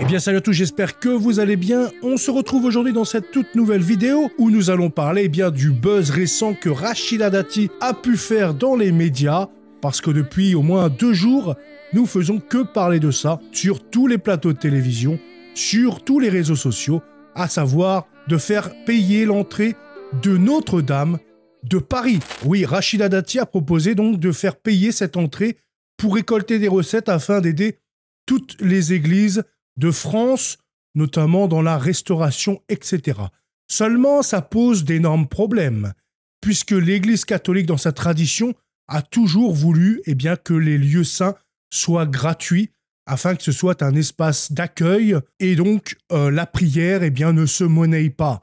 Eh bien salut à tous, j'espère que vous allez bien. On se retrouve aujourd'hui dans cette toute nouvelle vidéo où nous allons parler du buzz récent que Rachida Dati a pu faire dans les médias, parce que depuis au moins 2 jours, nous faisons que parler de ça sur tous les plateaux de télévision, sur tous les réseaux sociaux, à savoir de faire payer l'entrée de Notre-Dame de Paris. Oui, Rachida Dati a proposé donc de faire payer cette entrée pour récolter des recettes afin d'aider toutes les églises de France, notamment dans la restauration, etc. Seulement, ça pose d'énormes problèmes, puisque l'Église catholique, dans sa tradition, a toujours voulu que les lieux saints soient gratuits, afin que ce soit un espace d'accueil, et donc la prière ne se monnaie pas.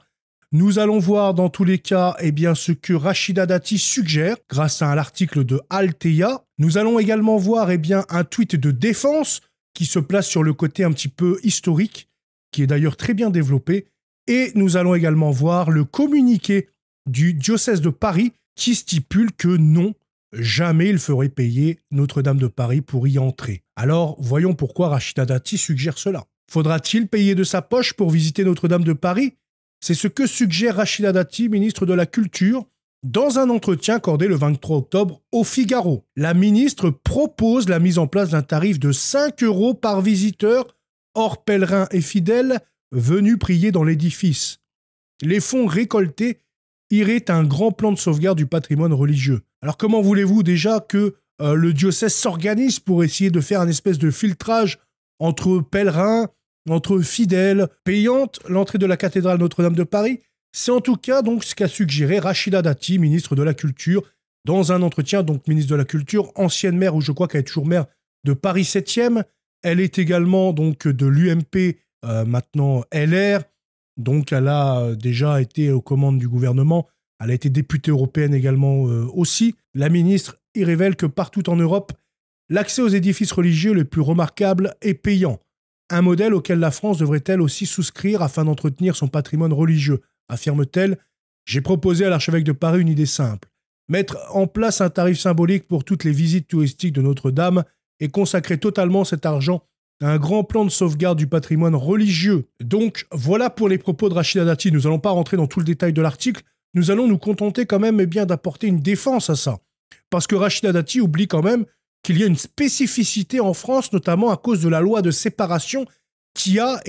Nous allons voir dans tous les cas ce que Rachida Dati suggère, grâce à l'article de Alteia. Nous allons également voir un tweet de défense, qui se place sur le côté un petit peu historique, qui est d'ailleurs très bien développé. Et nous allons également voir le communiqué du diocèse de Paris qui stipule que non, jamais il ferait payer Notre-Dame de Paris pour y entrer. Alors, voyons pourquoi Rachida Dati suggère cela. Faudra-t-il payer de sa poche pour visiter Notre-Dame de Paris? C'est ce que suggère Rachida Dati, ministre de la Culture, dans un entretien accordé le 23 octobre au Figaro. La ministre propose la mise en place d'un tarif de 5 € par visiteur, hors pèlerins et fidèles, venus prier dans l'édifice. Les fonds récoltés iraient à un grand plan de sauvegarde du patrimoine religieux. Alors comment voulez-vous déjà que le diocèse s'organise pour essayer de faire un espèce de filtrage entre pèlerins, entre fidèles, payante l'entrée de la cathédrale Notre-Dame de Paris? C'est en tout cas donc ce qu'a suggéré Rachida Dati, ministre de la Culture, dans un entretien, donc ministre de la Culture, ancienne maire, ou je crois qu'elle est toujours maire de Paris 7e. Elle est également donc de l'UMP, maintenant LR. Donc elle a déjà été aux commandes du gouvernement. Elle a été députée européenne également aussi. La ministre y révèle que partout en Europe, l'accès aux édifices religieux les plus remarquables est payant. Un modèle auquel la France devrait-elle aussi souscrire afin d'entretenir son patrimoine religieux, affirme-t-elle. J'ai proposé à l'archevêque de Paris une idée simple. Mettre en place un tarif symbolique pour toutes les visites touristiques de Notre-Dame et consacrer totalement cet argent à un grand plan de sauvegarde du patrimoine religieux. Donc, voilà pour les propos de Rachida Dati. Nous n'allons pas rentrer dans tout le détail de l'article. Nous allons nous contenter quand même d'apporter une défense à ça. Parce que Rachida Dati oublie quand même qu'il y a une spécificité en France, notamment à cause de la loi de séparation qui a,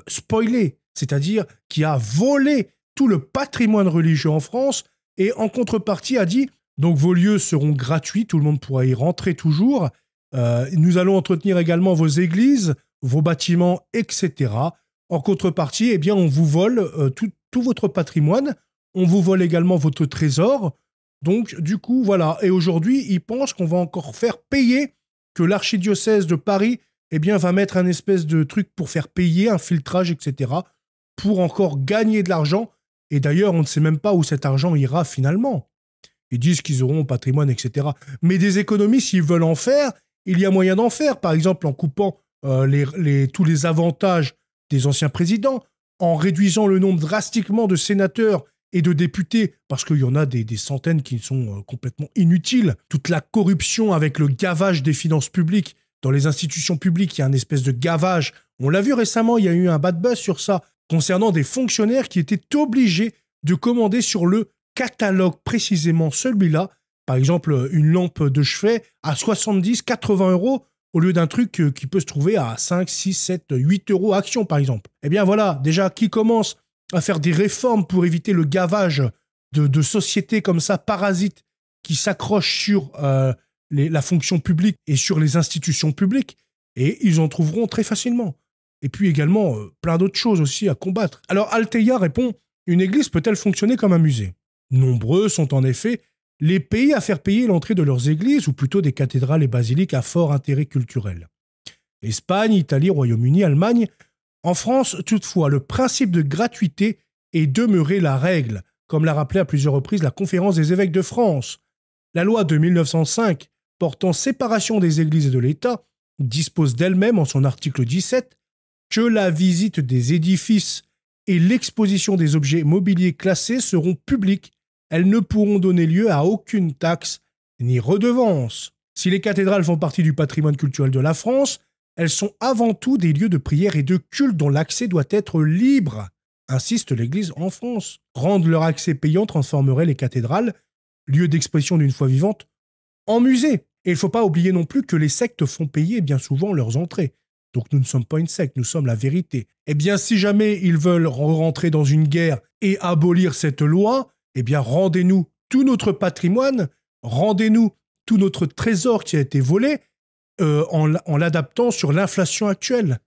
spoilé, c'est-à-dire qui a volé tout le patrimoine religieux en France et en contrepartie a dit « donc vos lieux seront gratuits, tout le monde pourra y rentrer toujours, nous allons entretenir également vos églises, vos bâtiments, etc. En contrepartie, on vous vole tout votre patrimoine, on vous vole également votre trésor. Donc, du coup, voilà. Et aujourd'hui, ils pensent qu'on va encore faire payer, que l'archidiocèse de Paris va mettre un espèce de truc pour faire payer, un filtrage, etc., pour encore gagner de l'argent. Et d'ailleurs, on ne sait même pas où cet argent ira finalement. Ils disent qu'ils auront un patrimoine, etc. Mais des économies, s'ils veulent en faire, il y a moyen d'en faire. Par exemple, en coupant tous les avantages des anciens présidents, en réduisant le nombre drastiquement de sénateurs et de députés, parce qu'il y en a des centaines qui sont complètement inutiles. Toute la corruption avec le gavage des finances publiques. Dans les institutions publiques, il y a une espèce de gavage. On l'a vu récemment, il y a eu un bad buzz sur ça, concernant des fonctionnaires qui étaient obligés de commander sur le catalogue précisément celui-là. Par exemple, une lampe de chevet à 70, 80 € au lieu d'un truc qui peut se trouver à 5, 6, 7, 8 € action, par exemple. Eh bien voilà, déjà, qui commence à faire des réformes pour éviter le gavage de sociétés comme ça, parasites, qui s'accrochent sur la fonction publique et sur les institutions publiques, et ils en trouveront très facilement. Et puis également, plein d'autres choses aussi à combattre. Alors Alteia répond, une église peut-elle fonctionner comme un musée? Nombreux sont en effet les pays à faire payer l'entrée de leurs églises, ou plutôt des cathédrales et basiliques à fort intérêt culturel. Espagne, Italie, Royaume-Uni, Allemagne. En France, toutefois, le principe de gratuité est demeuré la règle, comme l'a rappelé à plusieurs reprises la Conférence des évêques de France. La loi de 1905 portant séparation des églises et de l'État dispose d'elle-même, en son article 17, que la visite des édifices et l'exposition des objets mobiliers classés seront publiques. Elles ne pourront donner lieu à aucune taxe ni redevance. Si les cathédrales font partie du patrimoine culturel de la France, elles sont avant tout des lieux de prière et de culte dont l'accès doit être libre, insiste l'Église en France. Rendre leur accès payant transformerait les cathédrales, lieux d'expression d'une foi vivante, en musée. Et il ne faut pas oublier non plus que les sectes font payer bien souvent leurs entrées. Donc nous ne sommes pas une secte, nous sommes la vérité. Eh bien, si jamais ils veulent rentrer dans une guerre et abolir cette loi, eh bien, rendez-nous tout notre patrimoine, rendez-nous tout notre trésor qui a été volé en l'adaptant sur l'inflation actuelle.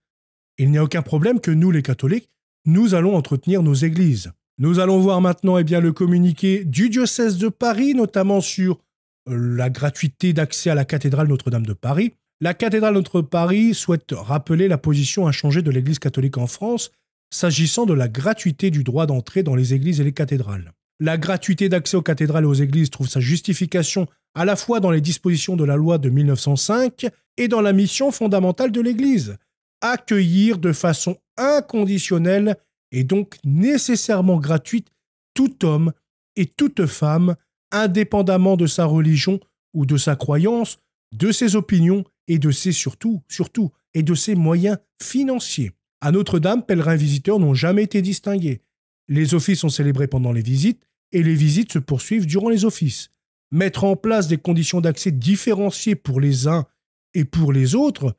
Il n'y a aucun problème que nous, les catholiques, nous allons entretenir nos églises. Nous allons voir maintenant eh bien, le communiqué du diocèse de Paris, notamment sur la gratuité d'accès à la cathédrale Notre-Dame de Paris. La cathédrale Notre-Dame de Paris souhaite rappeler la position inchangée de l'Église catholique en France s'agissant de la gratuité du droit d'entrée dans les églises et les cathédrales. La gratuité d'accès aux cathédrales et aux églises trouve sa justification à la fois dans les dispositions de la loi de 1905 et dans la mission fondamentale de l'Église, accueillir de façon inconditionnelle et donc nécessairement gratuite tout homme et toute femme, indépendamment de sa religion ou de sa croyance, de ses opinions et de ses surtout, et de ses moyens financiers. À Notre-Dame, pèlerins et visiteurs n'ont jamais été distingués. Les offices sont célébrés pendant les visites et les visites se poursuivent durant les offices. Mettre en place des conditions d'accès différenciées pour les uns et pour les autres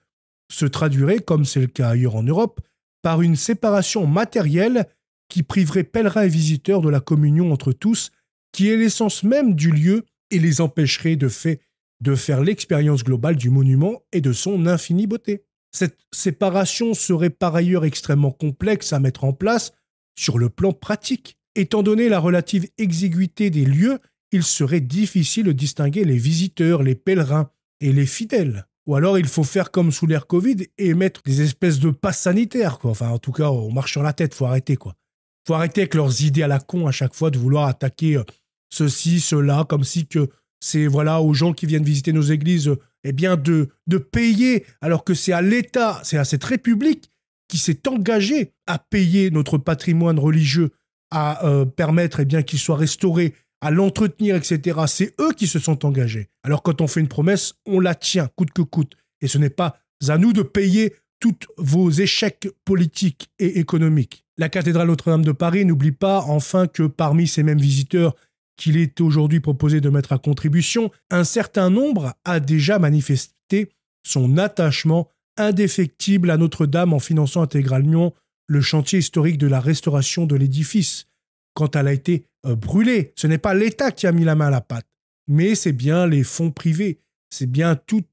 se traduirait, comme c'est le cas ailleurs en Europe, par une séparation matérielle qui priverait pèlerins et visiteurs de la communion entre tous, qui est l'essence même du lieu et les empêcherait de faire l'expérience globale du monument et de son infinie beauté. Cette séparation serait par ailleurs extrêmement complexe à mettre en place sur le plan pratique. Étant donné la relative exiguïté des lieux, il serait difficile de distinguer les visiteurs, les pèlerins et les fidèles. Ou alors il faut faire comme sous l'ère Covid et mettre des espèces de passes sanitaires, quoi. Enfin, en tout cas, on marche sur la tête, faut arrêter, quoi. Faut arrêter avec leurs idées à la con à chaque fois de vouloir attaquer ceci, cela, comme si que c'est voilà aux gens qui viennent visiter nos églises eh bien de payer, alors que c'est à l'État, c'est à cette République qui s'est engagée à payer notre patrimoine religieux, à permettre eh bien qu'il soit restauré, à l'entretenir, etc. C'est eux qui se sont engagés. Alors quand on fait une promesse, on la tient coûte que coûte. Et ce n'est pas à nous de payer tous vos échecs politiques et économiques. La cathédrale Notre-Dame de Paris n'oublie pas enfin que parmi ces mêmes visiteurs qu'il est aujourd'hui proposé de mettre à contribution, un certain nombre a déjà manifesté son attachement indéfectible à Notre-Dame en finançant intégralement le chantier historique de la restauration de l'édifice. Quand elle a été brûlée, ce n'est pas l'État qui a mis la main à la pâte, mais c'est bien les fonds privés, c'est bien tous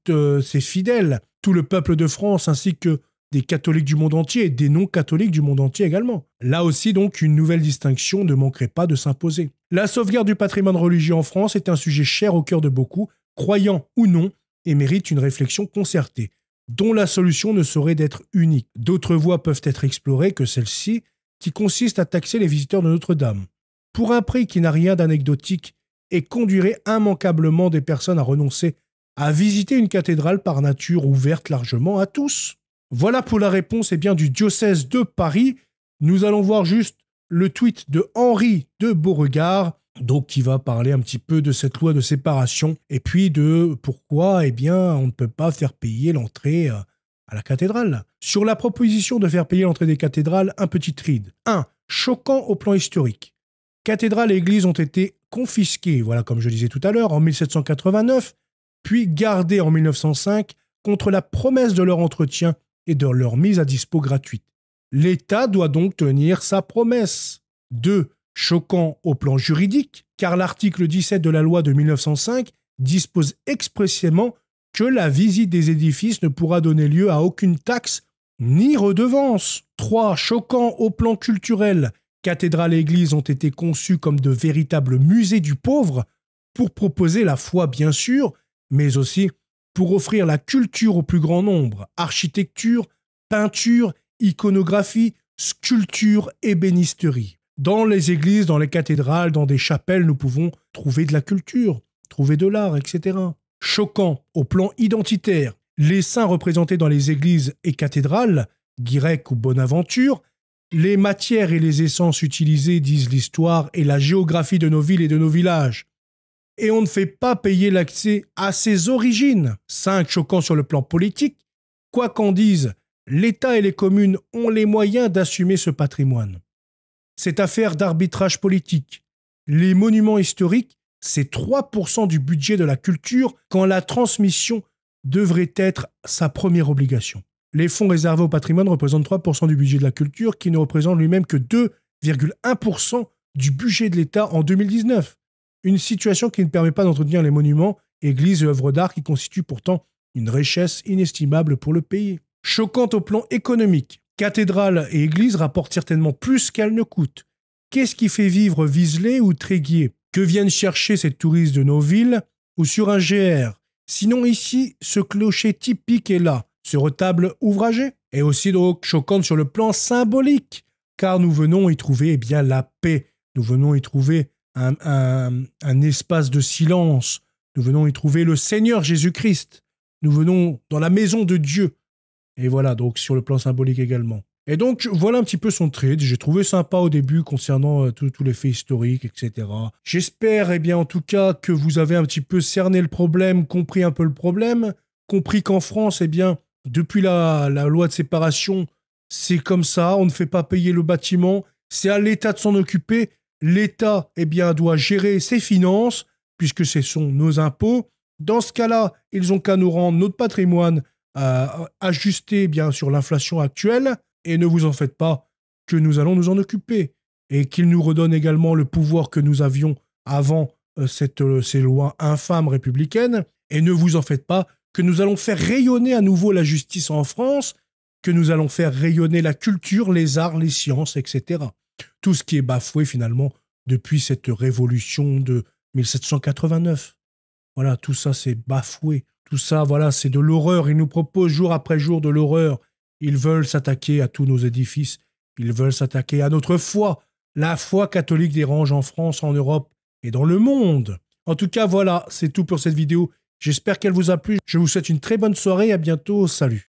ces fidèles, tout le peuple de France ainsi que des catholiques du monde entier et des non-catholiques du monde entier également. Là aussi, donc, une nouvelle distinction ne manquerait pas de s'imposer. La sauvegarde du patrimoine religieux en France est un sujet cher au cœur de beaucoup, croyants ou non, et mérite une réflexion concertée, dont la solution ne saurait d'être unique. D'autres voies peuvent être explorées que celle-ci, qui consiste à taxer les visiteurs de Notre-Dame, pour un prix qui n'a rien d'anecdotique et conduirait immanquablement des personnes à renoncer à visiter une cathédrale par nature ouverte largement à tous. Voilà pour la réponse bien, du diocèse de Paris. Nous allons voir juste le tweet de Henri de Beauregard, donc qui va parler un petit peu de cette loi de séparation et puis de pourquoi on ne peut pas faire payer l'entrée à la cathédrale. Sur la proposition de faire payer l'entrée des cathédrales, un petit ride. 1. Choquant au plan historique. Cathédrales et églises ont été confisquées, voilà comme je disais tout à l'heure, en 1789, puis gardées en 1905 contre la promesse de leur entretien et de leur mise à dispo gratuite. L'État doit donc tenir sa promesse. 2. Choquant au plan juridique, car l'article 17 de la loi de 1905 dispose expressément que la visite des édifices ne pourra donner lieu à aucune taxe ni redevance. 3. Choquant au plan culturel, cathédrales et églises ont été conçues comme de véritables musées du pauvre pour proposer la foi bien sûr, mais aussi pour offrir la culture au plus grand nombre, architecture, peinture, iconographie, sculpture, ébénisterie. Dans les églises, dans les cathédrales, dans des chapelles, nous pouvons trouver de la culture, trouver de l'art, etc. Choquant au plan identitaire, les saints représentés dans les églises et cathédrales, Guirec ou Bonaventure, les matières et les essences utilisées disent l'histoire et la géographie de nos villes et de nos villages. Et on ne fait pas payer l'accès à ses origines. 5. Choquant sur le plan politique, Quoi qu'en disent, l'État et les communes ont les moyens d'assumer ce patrimoine. Cette affaire d'arbitrage politique. Les monuments historiques, c'est 3% du budget de la culture quand la transmission devrait être sa première obligation. Les fonds réservés au patrimoine représentent 3% du budget de la culture qui ne représente lui-même que 2,1% du budget de l'État en 2019. Une situation qui ne permet pas d'entretenir les monuments, églises et œuvres d'art qui constituent pourtant une richesse inestimable pour le pays. Choquante au plan économique, cathédrales et églises rapportent certainement plus qu'elles ne coûtent. Qu'est-ce qui fait vivre Vizelet ou Tréguier? Que viennent chercher ces touristes de nos villes ou sur un GR? Sinon ici, ce clocher typique est là, ce retable ouvragé, est aussi donc choquante sur le plan symbolique, car nous venons y trouver bien la paix, nous venons y trouver un espace de silence, nous venons y trouver le Seigneur Jésus-Christ, nous venons dans la maison de Dieu. Et voilà, donc sur le plan symbolique également. Et donc, voilà un petit peu son trade. J'ai trouvé sympa au début concernant tous les faits historiques, etc. J'espère, eh bien, en tout cas, que vous avez un petit peu cerné le problème, compris un peu le problème, compris qu'en France, eh bien, depuis la loi de séparation, c'est comme ça, on ne fait pas payer le bâtiment, c'est à l'État de s'en occuper. L'État, eh bien, doit gérer ses finances, puisque ce sont nos impôts. Dans ce cas-là, ils ont qu'à nous rendre notre patrimoine ajusté, bien, sur l'inflation actuelle. Et ne vous en faites pas, que nous allons nous en occuper. Et qu'ils nous redonnent également le pouvoir que nous avions avant ces lois infâmes républicaines. Et ne vous en faites pas, que nous allons faire rayonner à nouveau la justice en France, que nous allons faire rayonner la culture, les arts, les sciences, etc. Tout ce qui est bafoué finalement depuis cette révolution de 1789. Voilà, tout ça c'est bafoué. Tout ça, voilà, c'est de l'horreur. Ils nous proposent jour après jour de l'horreur. Ils veulent s'attaquer à tous nos édifices. Ils veulent s'attaquer à notre foi. La foi catholique dérange en France, en Europe et dans le monde. En tout cas, voilà, c'est tout pour cette vidéo. J'espère qu'elle vous a plu. Je vous souhaite une très bonne soirée. À bientôt. Salut.